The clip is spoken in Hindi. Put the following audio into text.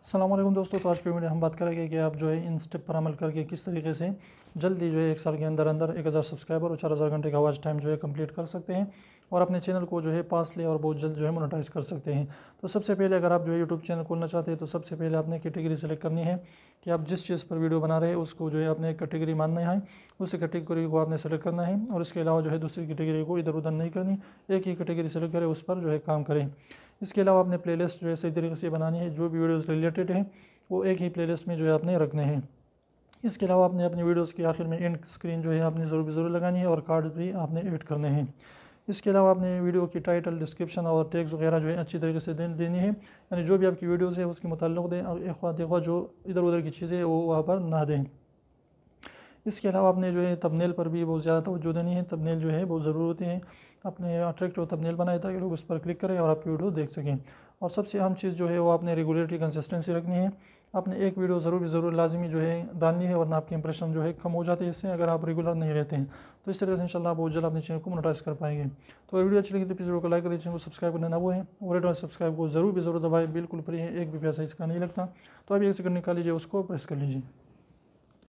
अस्सलाम वालेकुम दोस्तों। तो आज की वीडियो हम बात करेंगे कि आप जो है इन स्टेप पर अमल करके किस तरीके से जल्दी जो है 1 साल के अंदर अंदर 1000 सब्सक्राइबर और 4000 घंटे का वॉच टाइम जो है कंप्लीट कर सकते हैं और अपने चैनल को जो है पास ले और बहुत जल्द जो है मोनेटाइज कर सकते हैं। तो सबसे पहले अगर आप जो है यूट्यूब चैनल खोलना चाहते हैं तो सबसे पहले आपने कैटेगरी सेलेक्ट करनी है कि आप जिस चीज़ पर वीडियो बना रहे हैं उसको जो है आपने कैटेगरी मानना है, उस कैटेगरी को आपने सेलेक्ट करना है और इसके अलावा जो है दूसरी कैटेगरी को इधर उधर नहीं करनी, एक ही कैटेगरी सेलेक्ट करें, उस पर जो है काम करें। इसके अलावा आपने प्लेलिस्ट जो है सही तरीके से बनानी है, जो भी वीडियोज़ रिलेटेड है वो एक ही प्लेलिस्ट में जो है आपने रखने हैं। इसके अलावा आपने अपनी वीडियोस के आखिर में एंड स्क्रीन जो है आपने ज़रूर लगानी है और कार्ड भी आपने ऐड करने हैं। इसके अलावा आपने वीडियो की टाइटल, डिस्क्रिप्शन और टैग्स वगैरह जो है अच्छी तरीके से देनी है, यानी जो भी आपकी वीडियोस है उसके मुताल्लिक़ दें और एक बात जो इधर उधर की चीज़ें वो वहाँ पर ना दें। इसके अलावा आपने जो है थंबनेल पर भी बहुत ज़्यादा तवज्जो देनी है। थंबनेल जो है बहुत ज़रूरी होते हैं, अपने अट्रैक्टिव थंबनेल बनाए ताकि लोग उस पर क्लिक करें और आपकी वीडियो देख सकें। और सबसे अहम चीज़ जो है वो आपने रेगुलरिटी, कंसिस्टेंसी रखनी है। आपने एक वीडियो ज़रूर लाजमी जो है डालनी है, वरना आपके इंप्रेशन जो है कम हो जाते हैं इससे, अगर आप रेगुलर नहीं रहते हैं। तो इस तरह से इंशाल्लाह आप बहुत जल्द अपने चैनल को मोनेटाइज कर पाएंगे। तो अगर वीडियो अच्छी लगी तो प्लीज़ वीडियो को लाइक करें, चैनल को सब्सक्राइब करना ना भूलें और रेड और सब्सक्राइब को ज़रूर दबाएं, बिल्कुल फ्री है, एक भी पैसा इसका नहीं लगता। तो अभी एक सेकंड निकाल लीजिए, उसको प्रेस कर लीजिए।